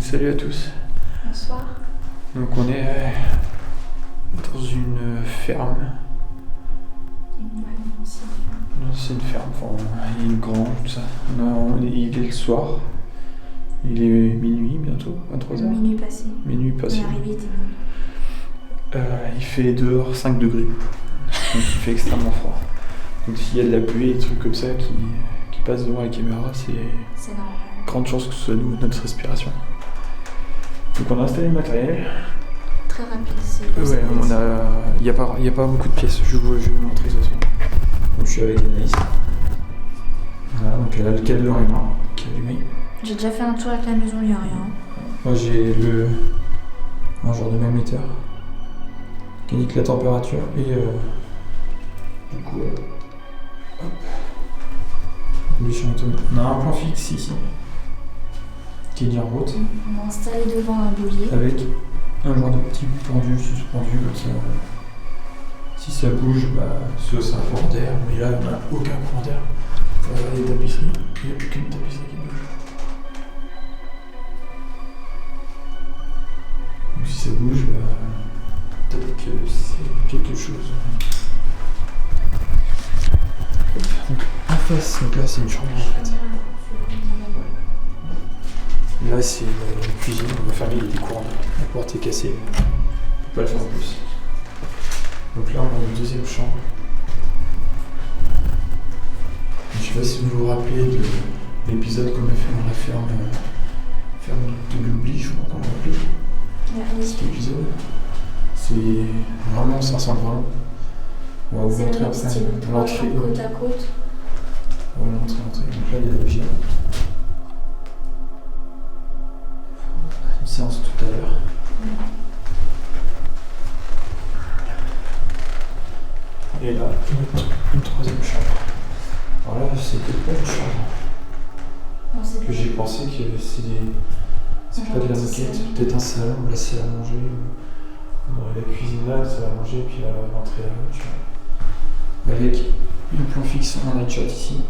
Salut à tous. Bonsoir. Donc on est dans une ferme. Non, c'est une ferme, enfin, il est grand, tout ça. Il est le soir. Il est minuit bientôt, 23h. Minuit passé. Minuit passé. L'arrivée était minuit. Il fait dehors 5 degrés. Donc il fait extrêmement froid. Donc s'il y a de la pluie et des trucs comme ça qui passent devant la caméra, c'est normal. grande chance que ce soit nous, notre respiration. Donc on a installé le matériel. Très rapide, c'est Ouais, il n'y a pas beaucoup de pièces, je vais vous montrer ça. Donc je suis avec Anaïs. Voilà, donc elle a le cadeau qui est allumé. J'ai déjà fait un tour avec la maison, il n'y a rien. Moi j'ai un genre de malmetteur qui indique la température et du coup hop. On a un plan fixe ici qui est dit en route On a installé devant un boulier. avec un genre de petit pendu suspendu comme ça. Si ça bouge, soit c'est un courant d'air, mais là on n'a aucun courant d'air. Faut regarder les tapisseries, il n'y a aucune tapisserie qui bouge. Donc si ça bouge, peut-être que c'est quelque chose. Donc en face, donc là c'est une chambre en fait. Là c'est une cuisine, on va fermer les courants. La porte est cassée, on peut pas le faire en plus. Donc là on a une deuxième chambre. Je sais pas si vous vous rappelez de l'épisode qu'on a fait dans la ferme de l'oubli, je crois qu'on l'a appelé. Cet épisode. C'est vraiment, ça ressemble vraiment. On va vous montrer après l'entrée. Côte à côte. On va vous montrer l'entrée. Donc là il y a la cuisine. Une séance tout à l'heure. Et là, une troisième chambre. Alors là, c'était pas une chambre. Non, c'est Que j'ai pensé que c'est pas de la moquette, peut-être un salon, là c'est à manger. La cuisine là, c'est à manger, et puis l'entrée là, tu vois. Avec un plan fixe en headshot ici.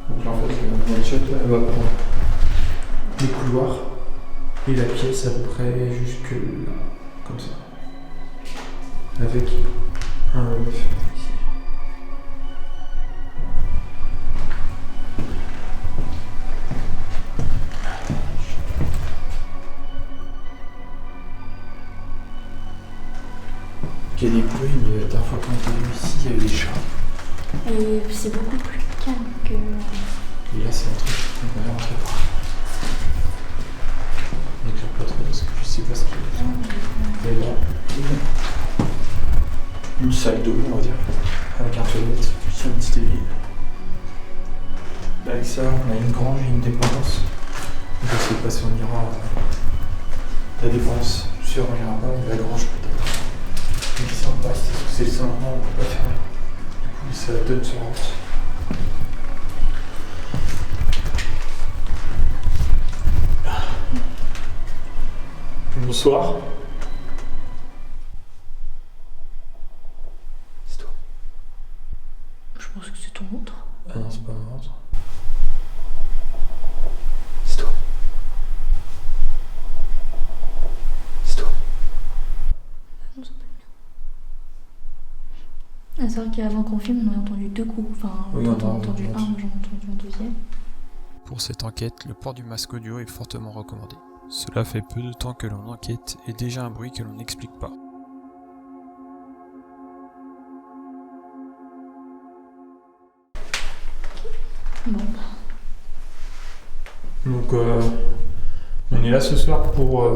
Donc là en fait, le headshot là, elle va prendre les couloirs et la pièce à peu près jusque là, comme ça. Avec un web ici. Il y a des bruits, mais la dernière fois qu'on était venu ici, il y avait des chats. Et c'est beaucoup plus calme que. Et là, c'est l'entrée. Donc on va rentrer par là. On n'éclaire pas trop parce que je sais pas ce qu'il y a. Et là, une salle de bain, on va dire, avec un toilette, puis un petit évier. Avec ça, on a une grange et une dépendance. Je sais pas si on ira la dépendance, je suis sûr on ira pas, mais la grange peut-être. Donc ici on passe, c'est le seul endroit où on peut pas fermer. Du coup ça donne sur la route. Bonsoir. C'est toi. Je pense que c'est ton autre. Ah non, c'est pas mon autre. C'est toi. C'est toi. Non, c'est pas le mien. C'est vrai qu'avant qu'on filme, on a entendu deux coups. Enfin, Oui, on a on a entendu un, entendu. j'en ai entendu un deuxième. Pour cette enquête, le port du masque audio est fortement recommandé. Cela fait peu de temps que l'on enquête et déjà un bruit que l'on n'explique pas. Bon. Donc on est là ce soir pour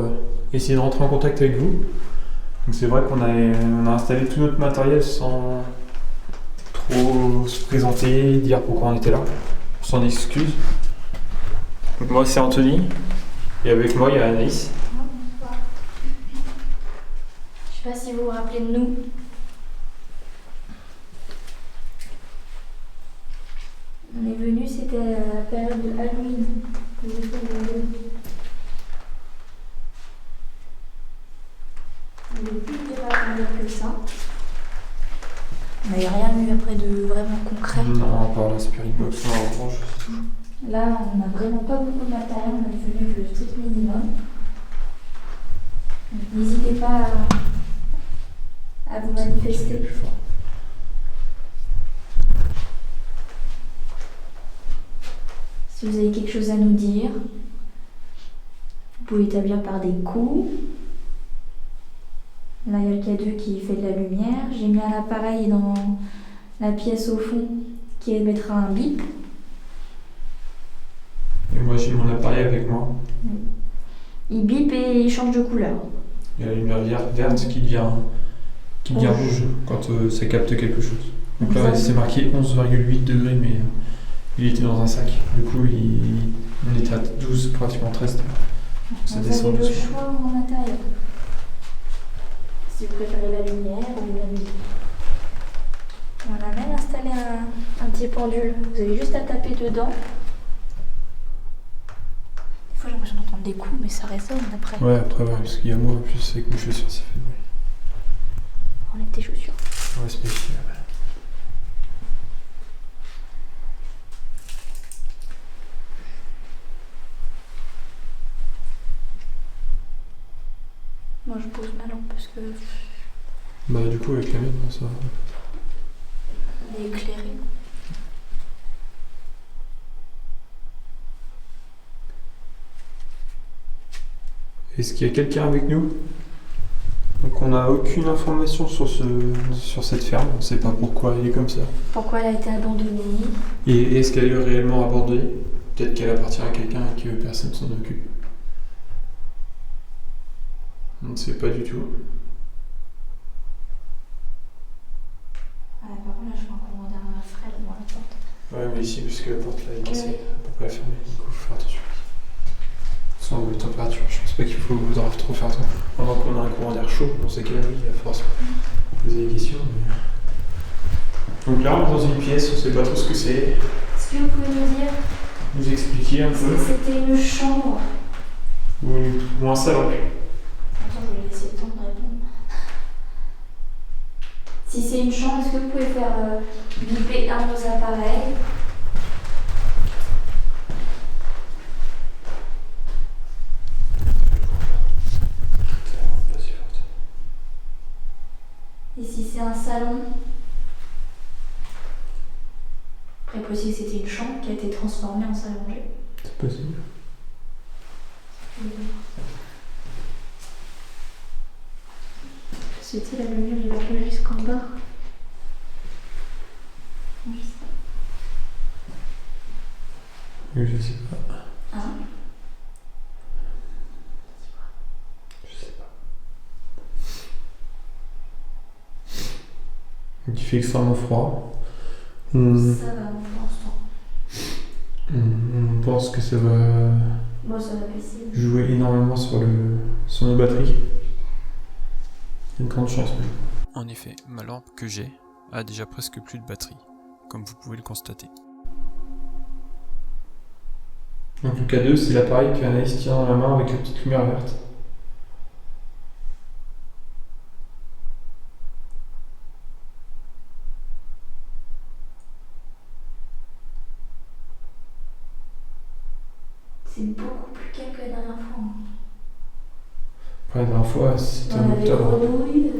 essayer de rentrer en contact avec vous. Donc c'est vrai qu'on a installé tout notre matériel sans trop se présenter, dire pourquoi on était là. On s'en excuse. Donc moi c'est Anthony et avec moi il y a Anaïs. Je sais pas si vous vous rappelez de nous. On est venu, c'était à la période de Halloween. On est plus de pas que ça. On n'avait rien eu après de vraiment concret. Non, à part la Spirit Box en orange, c'est tout. Là, on n'a vraiment pas beaucoup de matériel, on est venu le strict minimum. N'hésitez pas à vous manifester. Plus fort. Si vous avez quelque chose à nous dire, vous pouvez établir par des coups. Là, il y a le K2 qui fait de la lumière. J'ai mis un appareil dans la pièce au fond qui émettra un bip. Et moi j'ai mon appareil avec moi. Il bip et il change de couleur. Il y a la lumière verte qui devient rouge quand ça capte quelque chose. Donc là c'est marqué 11,8 degrés, mais il était dans un sac. Du coup on était à 12, pratiquement 13 degrés. Ça Vous descend avez le doucement. choix en intérieur. Si vous préférez la lumière ou la musique. On a même installé un petit pendule. Vous avez juste à taper dedans. Des fois j'ai l'impression d'entendre des coups, mais ça résonne après. Ouais, après, ouais, parce qu'il y a moi en plus avec mes chaussures, ça fait du bruit. Enlève tes chaussures. Ouais, c'est pas ici, là. Moi je pose ma lampe parce que Bah, du coup, avec la mienne, ça va. elle est éclairée. Est-ce qu'il y a quelqu'un avec nous? Donc, on n'a aucune information sur cette ferme, on ne sait pas pourquoi elle est comme ça. Pourquoi elle a été abandonnée? Et est-ce qu'elle est réellement abandonnée? Peut-être qu'elle appartient à quelqu'un et que personne ne s'en occupe. On ne sait pas du tout. Ah, par contre là je vois un courant d'air frais là devant la porte. Ouais, mais ici, puisque la porte là est cassée, Oui. on peut pas la fermer, du coup, il faut faire attention. Sans de température, je pense pas qu'il faudra trop faire attention. Pendant qu'on a un courant d'air chaud, on sait qu'elle oui, il va falloir se poser des questions. Mais... Donc là, on est dans une pièce, on sait pas trop ce que c'est. Est-ce que vous pouvez nous dire Nous expliquer un si peu. c'était une chambre? Ou un salon. Attends, je vais laisser le temps de répondre. Si c'est une chambre, est-ce que vous pouvez faire biper un de vos appareils? Et si c'est un salon? Après, possible que c'était une chambre qui a été transformée en salle à manger. C'est possible. C'était la lumière, il va pas jusqu'en bas. Non, je sais pas. Je sais pas. Hein? Je sais pas. Il fait extrêmement froid. Ça va, pour l'instant. On pense que ça va Moi, ça va passer. jouer énormément sur nos batteries. Il y a une grande chance même. En effet, ma lampe que j'ai a déjà presque plus de batterie, comme vous pouvez le constater. Donc le K2, c'est l'appareil que Anaïs tient dans la main avec la petite lumière verte. C'est beaucoup plus calme que la dernière fois. Après, la dernière fois, c'était en On avait octobre. grenouilles.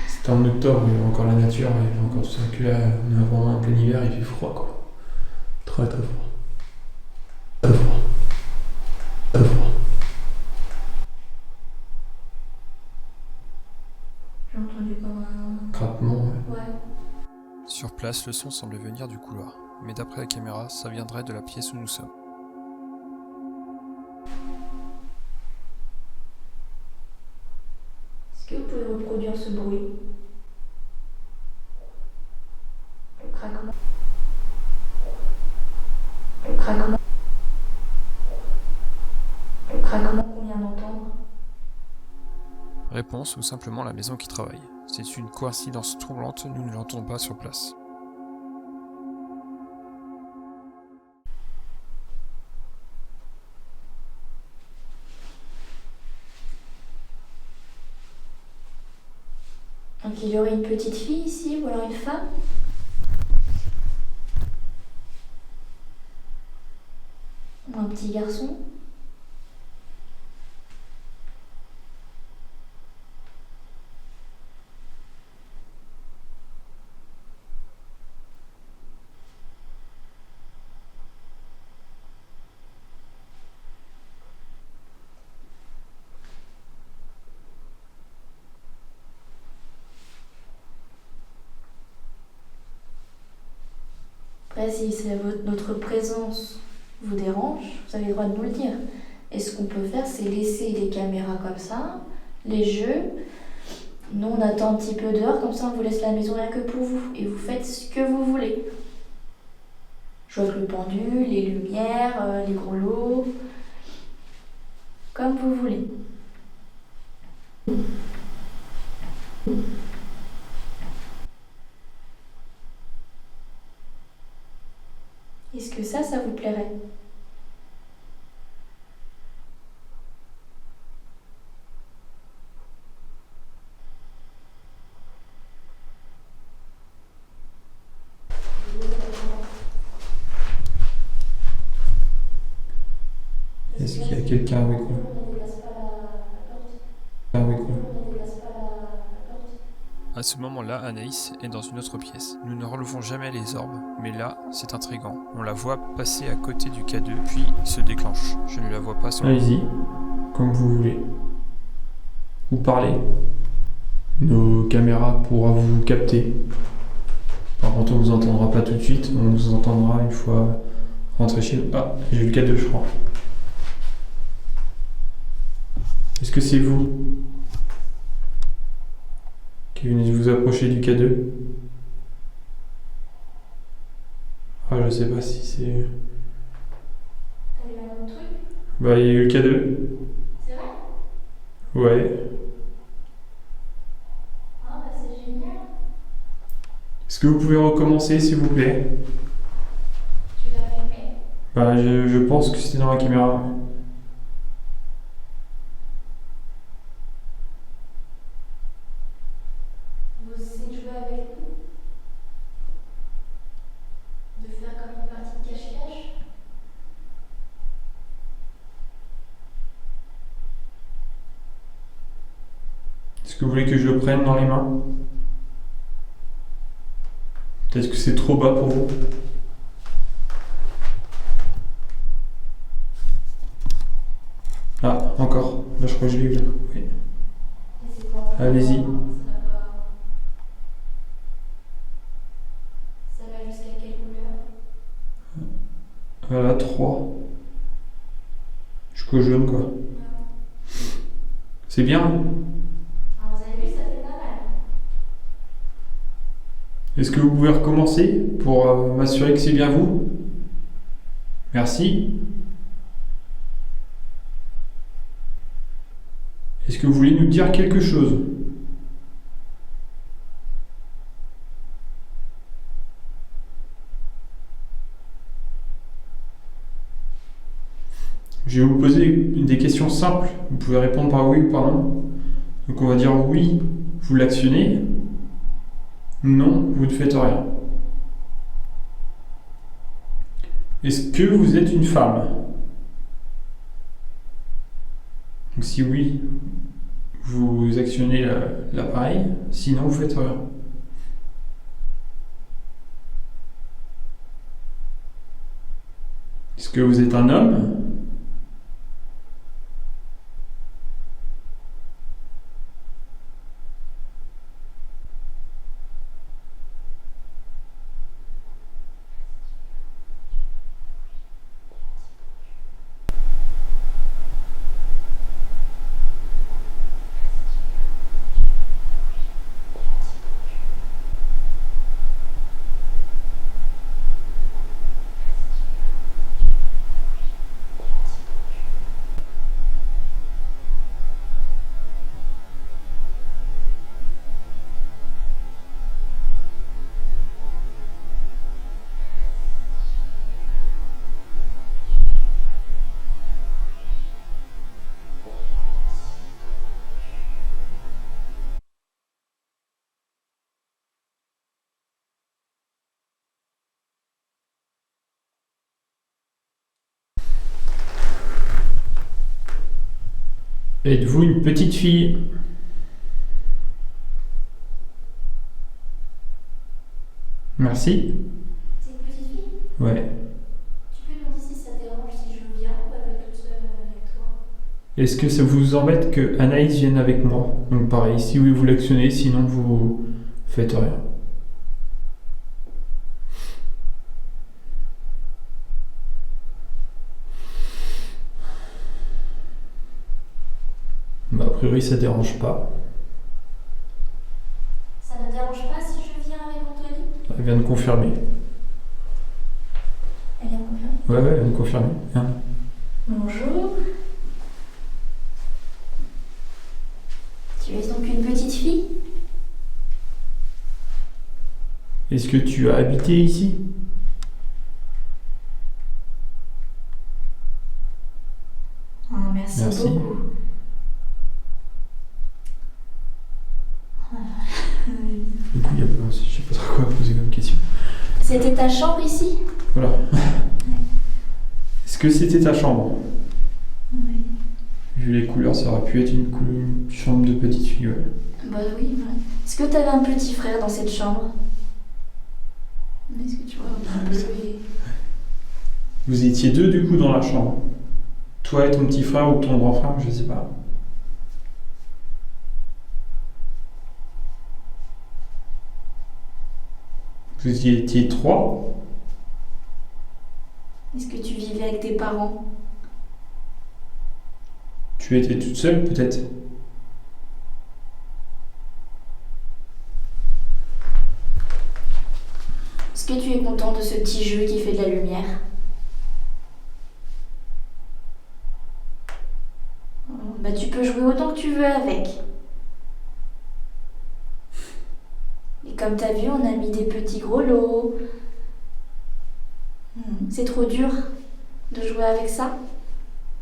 C'était en octobre, il y avait encore la nature, il y avait encore tout ça. Que là, on est vraiment en plein hiver, il fait froid quoi. Très très froid. Très froid. Très froid. J'ai entendu comme un... Craquement, ouais. Ouais. Sur place, le son semble venir du couloir, mais d'après la caméra, ça viendrait de la pièce où nous sommes. Est-ce que vous pouvez reproduire ce bruit? Le craquement. Le craquement. Le craquement qu'on vient d'entendre. Réponse ou simplement la maison qui travaille. C'est une coïncidence troublante, nous ne l'entendons pas sur place. Donc il y aurait une petite fille ici, ou alors une femme? Ou un petit garçon? Après, si notre présence vous dérange, vous avez le droit de nous le dire. Et ce qu'on peut faire, c'est laisser les caméras comme ça, les jeux. Nous, on attend un petit peu dehors, comme ça on vous laisse la maison rien que pour vous. Et vous faites ce que vous voulez. Jouer avec le pendule, les lumières, les gros lots. Comme vous voulez. Est-ce que ça vous plairait? Est-ce qu'il y a quelqu'un avec nous? Avec nous. À ce moment-là, Anaïs est dans une autre pièce. Nous ne relevons jamais les orbes, mais là, c'est intriguant. On la voit passer à côté du K2, puis il se déclenche. Je ne la vois pas sur Allez-y, comme vous voulez. Vous parlez. Nos caméras pourront vous capter. Par contre, on vous entendra pas tout de suite, on vous entendra une fois rentré chez nous. Ah, j'ai eu le K2, je crois. Est-ce que c'est vous qui venez de vous approcher du K2? Ah, je sais pas si c'est... T'as vu un autre truc? Bah, il y a eu le K2. C'est vrai? Ouais. Ah bah c'est génial. Est-ce que vous pouvez recommencer, s'il vous plaît? Tu l'as filmé? Bah, je pense que c'était dans la caméra. Vous essayez de jouer avec nous? De faire comme une partie de cache-cache? Est-ce que vous voulez que je le prenne dans les mains? Peut-être que c'est trop bas pour vous. Ah, encore. Là, je crois que je l'ai eu, là. Oui. Et c'est quoi? Allez-y. Ça va jusqu'à quelle couleur? Voilà, 3. Jusqu'au jaune, quoi. C'est bien. Alors vous avez vu, ça fait pas mal. Est-ce que vous pouvez recommencer pour m'assurer que c'est bien vous? Merci. Est-ce que vous voulez nous dire quelque chose? Je vais vous poser des questions simples. Vous pouvez répondre par oui ou par non. Donc on va dire oui, vous l'actionnez. Non, vous ne faites rien. Est-ce que vous êtes une femme? Donc si oui, vous actionnez l'appareil. Sinon, vous faites rien. Est-ce que vous êtes un homme? Êtes-vous une petite fille? Merci. C'est une petite fille? Ouais. Tu peux nous dire si ça te dérange si je viens ou elle va être toute seule avec toi? Est-ce que ça vous embête que Anaïs vienne avec moi? Donc pareil, si oui, vous l'actionnez, sinon vous faites rien. priori, ça dérange pas. Ça ne dérange pas si je viens avec Anthony? Elle vient de confirmer. Elle est confirmée. Ouais, elle vient de confirmer. Hein. Bonjour. Tu es donc une petite fille? Est-ce que tu as habité ici? Oh, merci Merci. beaucoup. Du coup, je sais pas trop quoi poser comme question. C'était ta chambre ici? Voilà. Est-ce que c'était ta chambre? Oui. Vu les couleurs, ça aurait pu être une chambre de petite fille, ouais. Bah oui, ouais. Est-ce que tu avais un petit frère dans cette chambre? Est-ce que tu vois un peu Vous étiez deux, du coup, dans la chambre. Toi et ton petit frère ou ton grand frère, je sais pas. Vous y étiez trois? Est-ce que tu vivais avec tes parents? Tu étais toute seule, peut-être? Est-ce que tu es content de ce petit jeu qui fait de la lumière? Bah tu peux jouer autant que tu veux avec. Et comme t'as vu, on a mis des petits gros lots. C'est trop dur de jouer avec ça.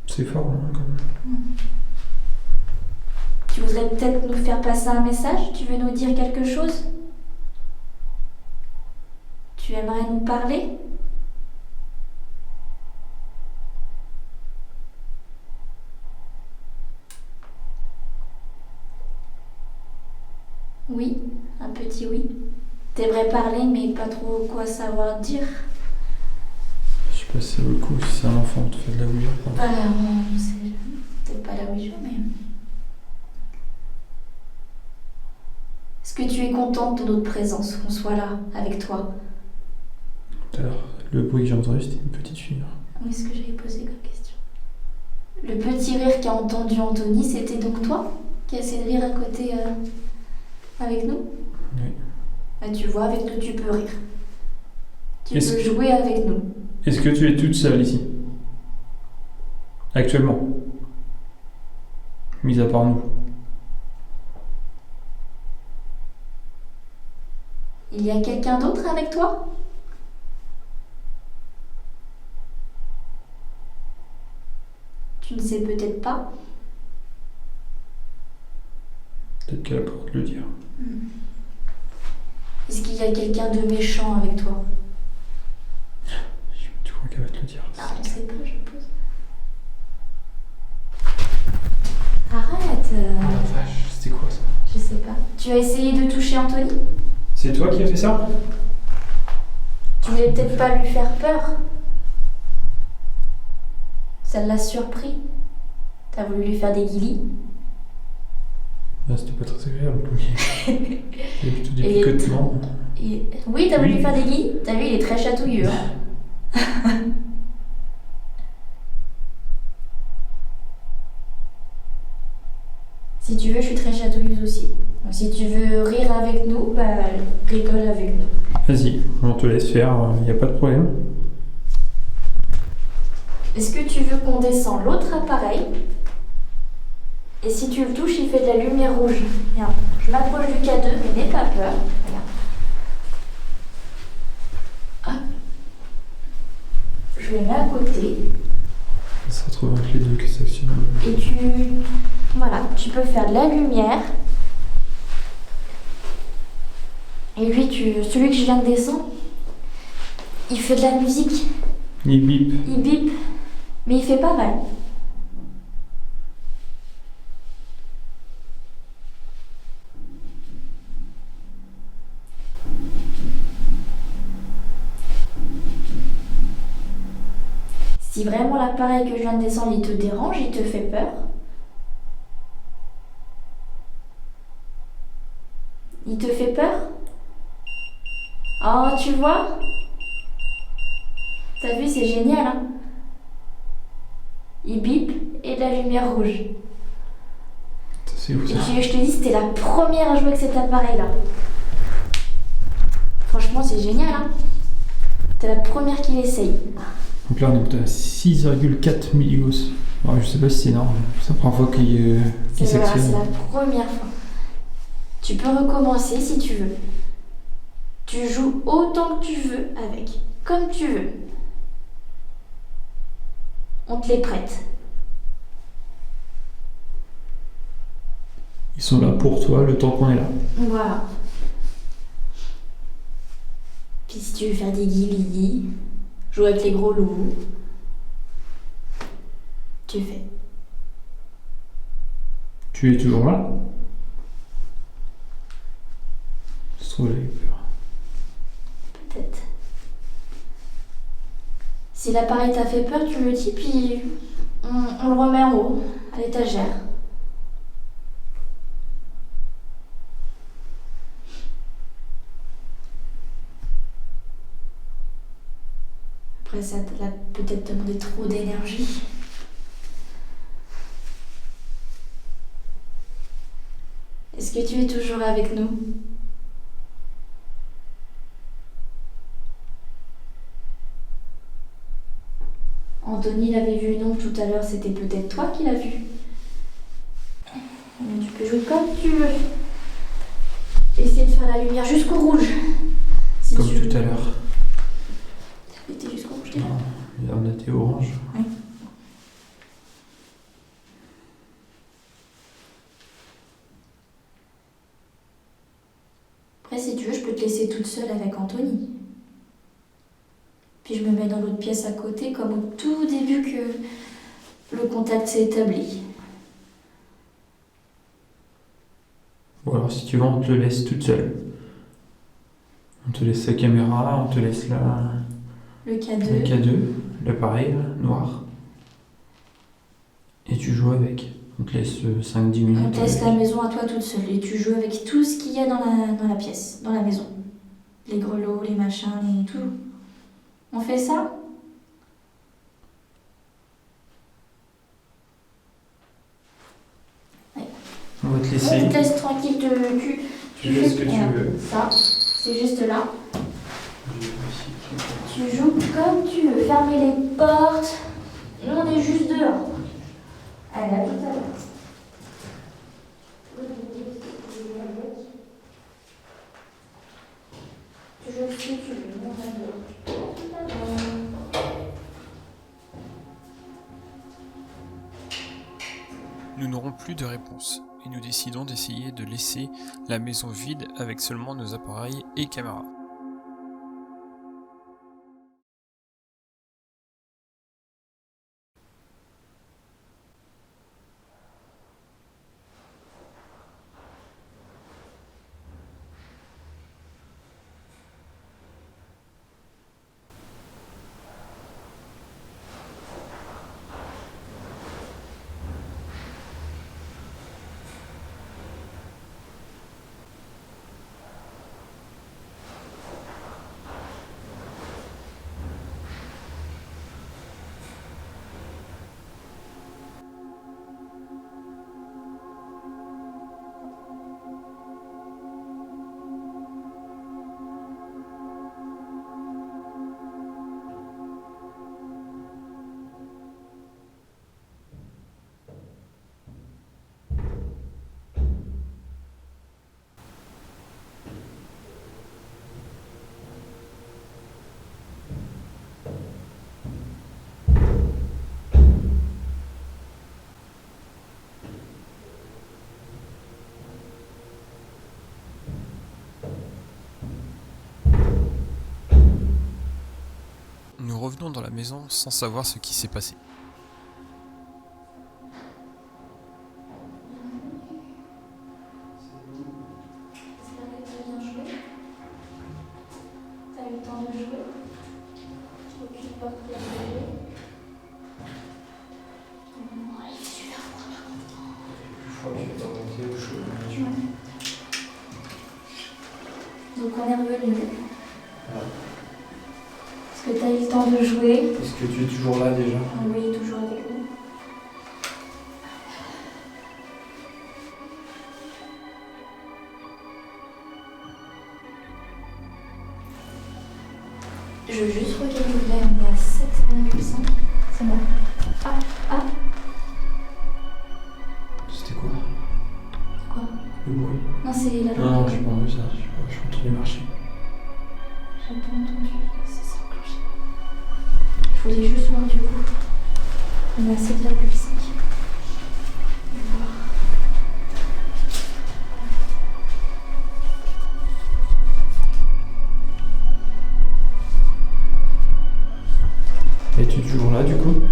C'est fort, hein, quand même. Tu voudrais peut-être nous faire passer un message? Tu veux nous dire quelque chose? Tu aimerais nous parler? Oui, un petit oui. T'aimerais parler, mais pas trop quoi savoir dire. Je sais pas si ça vaut le coup, si c'est un enfant, de faire de la Ouija. Bah, c'est peut-être pas la Ouija, mais... Est-ce que tu es contente de notre présence, qu'on soit là, avec toi? Tout à l'heure, le bruit que j'ai entendu, c'était une petite fille. Oui, ce que j'avais posé comme question. Le petit rire qu'a entendu Anthony, c'était donc toi qui as essayé de rire à côté avec nous? Oui. Bah, tu vois, avec nous, tu peux rire. Tu Est-ce peux jouer avec nous. Est-ce que tu es toute seule ici? Actuellement? Mis à part nous. Il y a quelqu'un d'autre avec toi? Tu ne sais peut-être pas. Peut-être qu'elle a peur de le dire. Est-ce qu'il y a quelqu'un de méchant avec toi? Tu crois qu'elle va te le dire? Ah, je sais pas, je pose. Arrête. Oh la vache, c'était quoi ça? Je sais pas. Tu as essayé de toucher Anthony? C'est toi qui as fait ça? Tu voulais peut-être pas lui faire peur. Ça l'a surpris. T'as voulu lui faire des guilis. Ah, c'était pas très agréable. Il y a plutôt des Et- picotements. Oui, t'as voulu Oui. lui faire des guilis. T'as vu, il est très chatouilleux. Hein. Si tu veux, je suis très chatouilleuse aussi. Donc, si tu veux rire avec nous, bah rigole avec nous. Vas-y, on te laisse faire, il n'y a pas de problème. Est-ce que tu veux qu'on descende l'autre appareil? Et si tu le touches, il fait de la lumière rouge. Regarde, je m'approche du K2, mais n'aie pas peur. Regarde. Hop. Je le mets à côté. Ça se retrouve entre les deux que s'actionne. Et voilà, tu peux faire de la lumière. Et lui, celui que je viens de descendre, il fait de la musique. Il bip. Il bip, mais il fait pas mal. Si vraiment l'appareil que je viens de descendre, il te dérange, il te fait peur, il te fait peur? Oh, tu vois? T'as vu, c'est génial, hein? Il bip et de la lumière rouge. C'est où Et ça? puis je te dis, c'était la première à jouer avec cet appareil-là. Franchement, c'est génial, hein. T'es la première qui l'essaye. Donc là, on est à 6,4 milligauss. Alors, je sais pas si c'est énorme. C'est la première fois qu'il C'est s'actionne. la première fois. Tu peux recommencer si tu veux. Tu joues autant que tu veux avec, comme tu veux. On te les prête. Ils sont là pour toi le temps qu'on est là. Voilà. Puis si tu veux faire des guilis, jouer avec les gros loups, tu fais. Tu es toujours là? Je trouve que j'avais peur. Peut-être. Si l'appareil t'a fait peur, tu me le dis, puis on le remet en haut, à l'étagère. Après, ça t'a peut-être demandé trop d'énergie. Est-ce que tu es toujours avec nous? Anthony l'avait vu une ombre tout à l'heure, c'était peut-être toi qui l'as vu. Mais tu peux jouer comme tu veux. Essaye de faire la lumière jusqu'au rouge. Si Comme tu veux. tout à l'heure. T'es jusqu'au rouge déjà. Là, on était orange. Oui. Après, si tu veux, je peux te laisser toute seule avec Anthony. Puis je me mets dans l'autre pièce à côté, comme au tout début que le contact s'est établi. Ou alors, si tu veux, on te le laisse toute seule. On te laisse la caméra, on te laisse Le le K2. K2, l'appareil là, noir. Et tu joues avec. On te laisse 5-10 minutes. On te laisse avec. la maison à toi toute seule et tu joues avec tout ce qu'il y a dans la pièce, dans la maison. Les grelots, les machins, les tout. On fait ça? On va te On laisser. te laisse tranquille, Tu fais ce que tu Voilà. veux. Ça, c'est juste là. Tu joues comme tu veux. Fermez les portes. Nous, on est juste dehors. Allez, à tout à l'heure. Tu joues ce que tu veux. Nous, on va dehors. À tout à l'heure. Nous n'aurons plus de réponse, et nous décidons d'essayer de laisser la maison vide avec seulement nos appareils et caméras. Nous revenons dans la maison sans savoir ce qui s'est passé. T'as bien joué? T'as eu le temps de jouer? Tu t'occupes pas de jouer? Ouais, il est super froid. Je crois que je vais pas monter au chaud. Donc on est revenu. Ouais. Est-ce que t'as eu le temps de jouer? Est-ce que tu es toujours là déjà? Oui, toujours avec nous. Je veux juste recalibrer, on est à 7,5. C'est bon. Ah, C'était quoi? quoi? Le bruit. Non, c'est la Non, j'ai pas entendu ça. Je suis retourné marcher. J'ai pas entendu. C'est ça, cloche. Je voulais juste voir du coup. On est à 7,5. Es-tu toujours là du coup?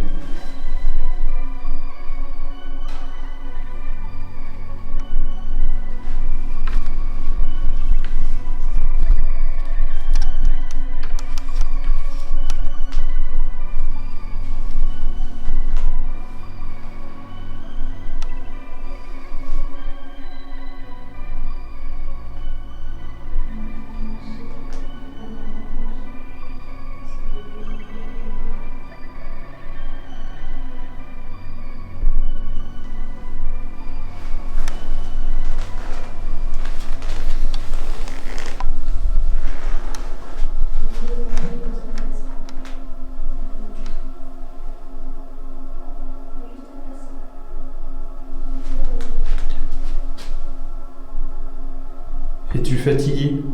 Es-tu fatigué?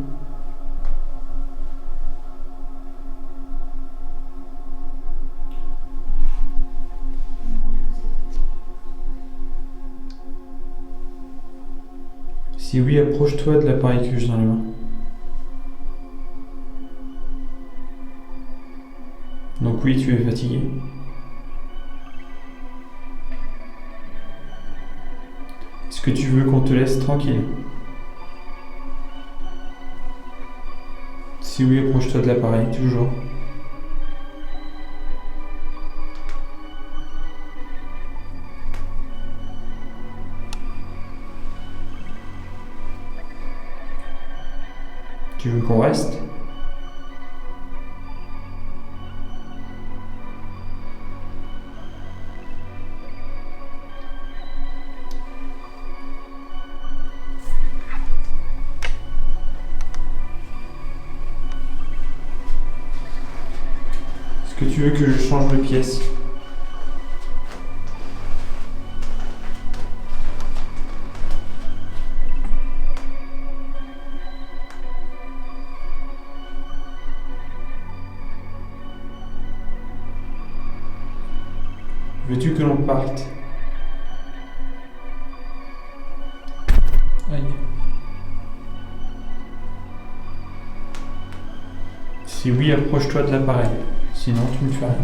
Si oui, approche-toi de l'appareil que j'ai dans les mains. Donc oui, tu es fatigué. Est-ce que tu veux qu'on te laisse tranquille? Si oui, approche-toi de l'appareil, toujours. Tu veux qu'on reste? Est-ce que tu veux que je change de pièce? Veux-tu que l'on parte? Aïe. Si oui, approche-toi de l'appareil. Sinon, tu ne fais rien.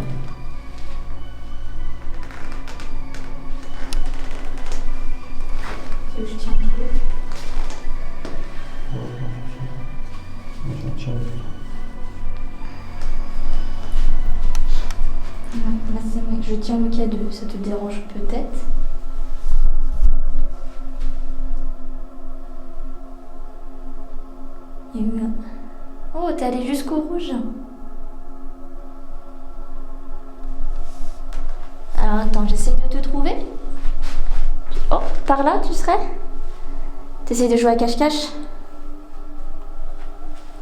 Tu veux que je tiens un peu? Non, là c'est vrai. Je tiens le K2, ça te dérange peut-être? Il y a eu un... Oh, t'es allé jusqu'au rouge. Alors attends, j'essaye de te trouver. Oh, par là, tu serais? T'essayes de jouer à cache-cache?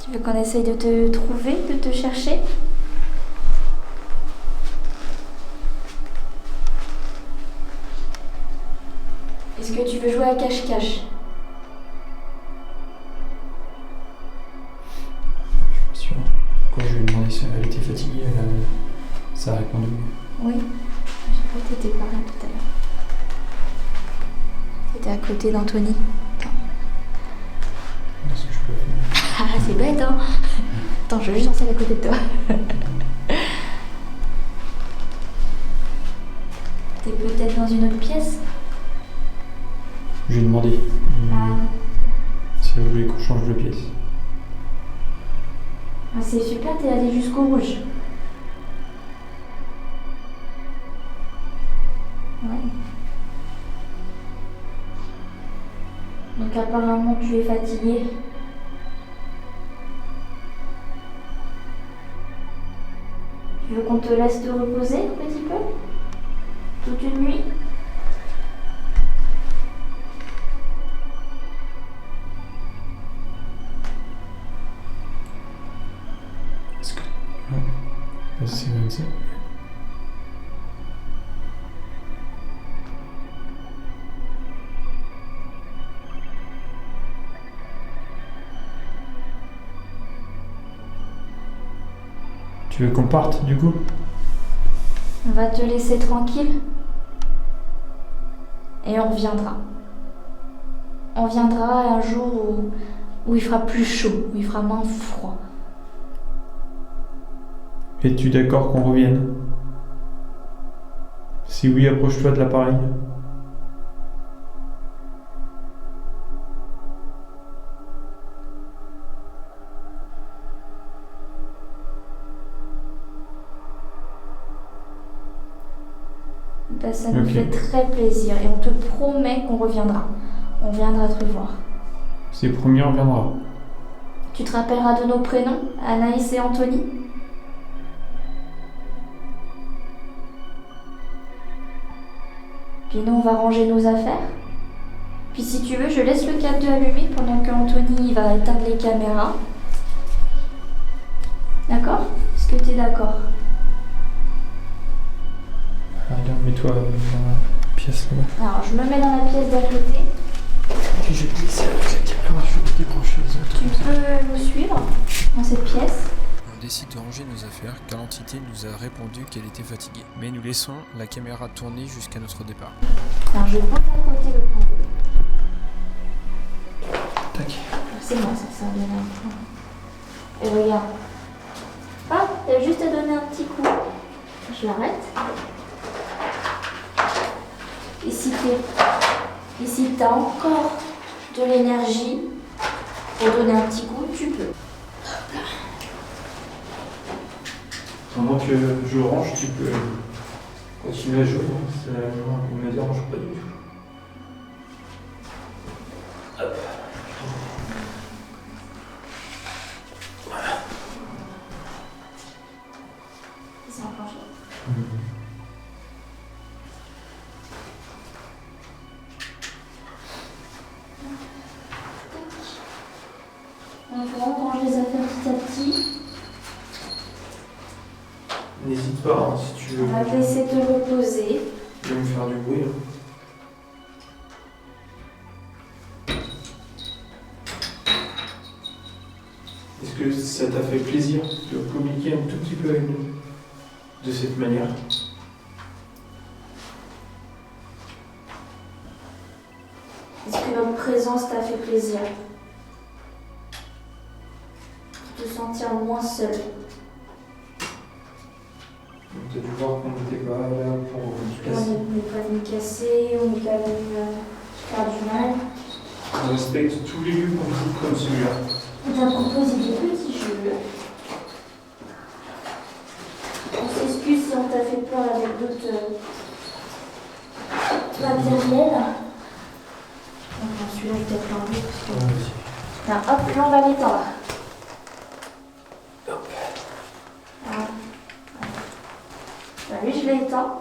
Tu veux qu'on essaye de te trouver, de te chercher? Est-ce que tu veux jouer à cache-cache? Je suis pas sûr. Quand je lui ai demandé si elle était fatiguée, ça a répondu. Oui. Je crois que t'étais par là tout à l'heure. T'étais à côté d'Anthony. Qu'est-ce que je peux faire? Ah, c'est bête, hein? Attends, je veux juste danser à côté de toi. T'es peut-être dans une autre pièce? Je lui ai demandé si elle voulait qu'on change de pièce. Ah, c'est super, t'es allé jusqu'au rouge. Ouais. Donc apparemment tu es fatigué. Tu veux qu'on te laisse te reposer un petit peu? Toute une nuit? Est-ce que... commencer. Tu veux qu'on parte du coup? On va te laisser tranquille. Et on reviendra. On viendra un jour où il fera plus chaud, où il fera moins froid. Es-tu d'accord qu'on revienne? Si oui, approche-toi de l'appareil. Ben, ça nous Ok. fait très plaisir et on te promet qu'on reviendra. On viendra te voir. C'est promis, on reviendra. Tu te rappelleras de nos prénoms, Anaïs et Anthony? Puis nous, on va ranger nos affaires. Puis si tu veux, je laisse le 4-2 allumé pendant qu'Anthony va éteindre les caméras. D'accord? Est-ce que tu es d'accord? Regarde, mets-toi dans la pièce là-bas. Alors, je me mets dans la pièce d'à côté. Et je vais te laisser avec la caméra, je vais débrancher les autres. Tu peux nous suivre dans cette pièce. On décide de ranger nos affaires car l'entité nous a répondu qu'elle était fatiguée. Mais nous laissons la caméra tourner jusqu'à notre départ. Alors, je prends à côté le pendule. Tac. C'est moi, ça vient là. Et regarde. Hop, t'as juste à donner un petit coup. Je l'arrête. Et si t'as encore de l'énergie pour donner un petit coup, tu peux. Pendant que je range, tu peux continuer à jouer. Ça ne me dérange pas du tout. Hop. C'est enclenché. On range les affaires petit à petit. N'hésite pas, hein, si tu veux. On va te laisser te reposer. Tu veux me faire du bruit. Hein. Est-ce que ça t'a fait plaisir de communiquer un tout petit peu avec nous de cette manière? Est-ce que notre présence t'a fait plaisir? Te sentir moins seul. Tu as dû voir qu'on n'était pas là pour se On casser. n'est pas venu casser, on n'est pas venu faire du mal. On respecte tous les lieux qu'on joue comme celui-là. On t'a proposé des petits jeux. On s'excuse si on t'a fait peur avec d'autres matériels. Bon, celui-là, je vais peut-être l'enlever parce que... Là, hop, là, on va l'étendre. Hop. Voilà. Bah, lui, je l'étends.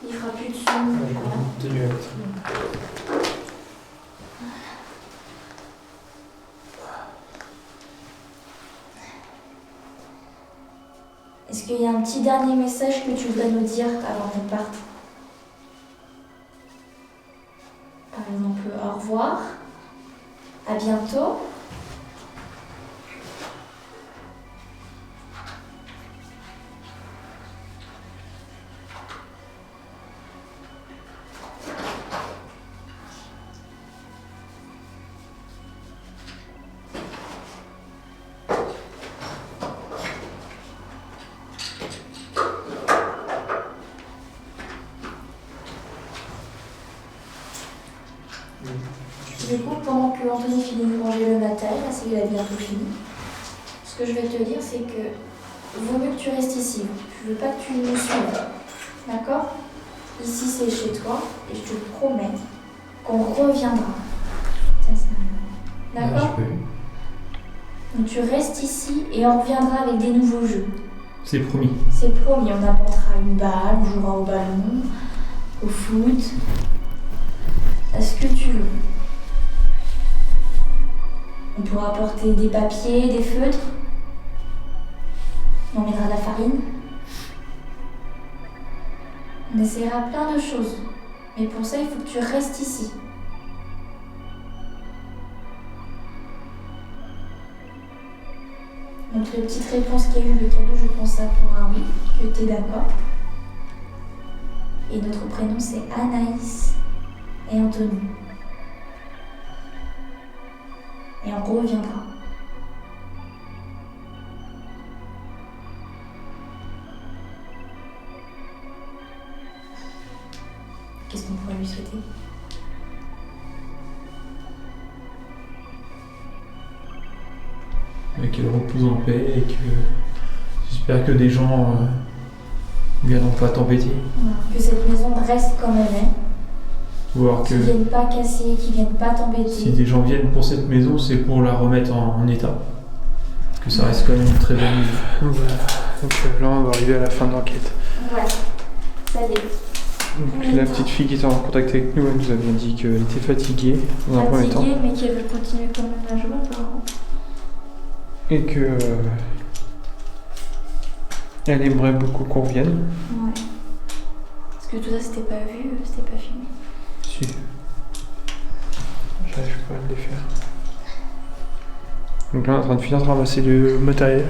Il fera plus de son. Je Voilà. continue à être. Est-ce qu'il y a un petit dernier message que tu voudrais nous dire avant qu'on parte? Par exemple, au revoir, à bientôt. Du coup, pendant que Anthony finit de ranger le matériel, là, c'est qu'il a bientôt fini. Ce que je vais te dire, c'est que vaut mieux que tu restes ici. Je veux pas que tu nous suives. D'accord? Ici, c'est chez toi et je te promets qu'on reviendra. D'accord? Donc tu restes ici et on reviendra avec des nouveaux jeux. C'est promis. C'est promis, on apportera une balle, on jouera au ballon, au foot, à ce que tu veux. On pourra apporter des papiers, des feutres. On mettra de la farine. On essaiera plein de choses. Mais pour ça, il faut que tu restes ici. Donc la petite réponse qu'il y a eu, le cadeau, je pense ça pour un oui, que tu es d'accord. Et notre prénom, c'est Anaïs et Anthony. Et on reviendra. Qu'est-ce qu'on pourrait lui souhaiter? Qu'elle repose en paix et que j'espère que des gens viendront pas t'embêter. Voilà. Que cette maison reste comme elle est. Ou alors que Qu'ils viennent pas casser, qu'ils viennent pas t'embêter. si des gens viennent pour cette maison, c'est pour la remettre en état. Parce que ça reste quand même une très belle maison. Donc voilà. Donc là on va arriver à la fin de l'enquête. Ouais, ça y est. Donc, la petite fille qui était en contact avec nous, elle nous a bien dit qu'elle était fatiguée dans un premier temps. Fatiguée, mais qu'elle veut continuer quand même à jouer apparemment. Et que elle aimerait beaucoup qu'on revienne. Ouais. Parce que tout ça c'était pas vu, c'était pas filmé. Si. J'arrive pas à le défaire. Donc là on est en train de finir de ramasser le matériel.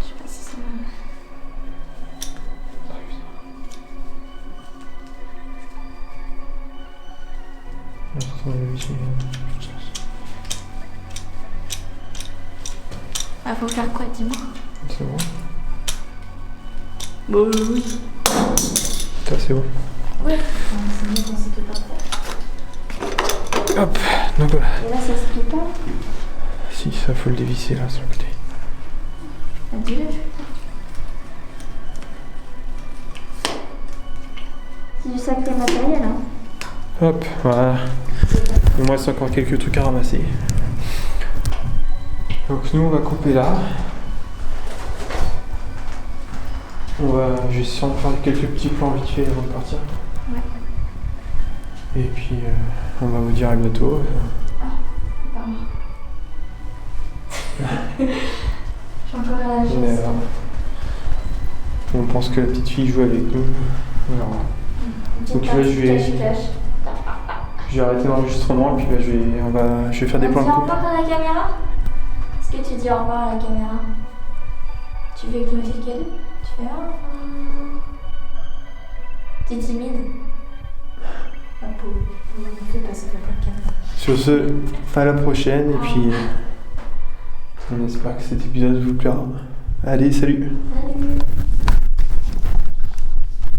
Je sais pas si ça va. Ah, faut faire quoi, dis-moi? C'est bon. Bon, oui. Ça c'est bon. Ouais. C'est mieux qu'on sait que par terre. Hop, donc voilà. Et là, ça se plie pas? Si, ça faut le dévisser là sur le côté. Ah, dis-le. C'est du sacré matériel, hein. Hop, voilà. Il me reste encore quelques trucs à ramasser. Donc nous on va couper là. Je vais essayer de faire quelques petits plans vite fait avant de partir. Ouais. Et puis on va vous dire à bientôt. Pardon. Je suis encore à la Mais, chaise. on pense que la petite fille joue avec nous. Alors, donc là, je vais arrêter l'enregistrement et puis là, je vais faire des On plans dit de au coupe. revoir à la caméra? Est-ce que tu dis au revoir à la caméra? Tu veux écouter le cadeau? Tu fais au revoir. T'es timide? Ah, pauvre. Ne fais pas, ça fait pas de cadeau. Sur ce, à la prochaine et puis on espère que cet épisode vous plaira. Allez, salut! Salut!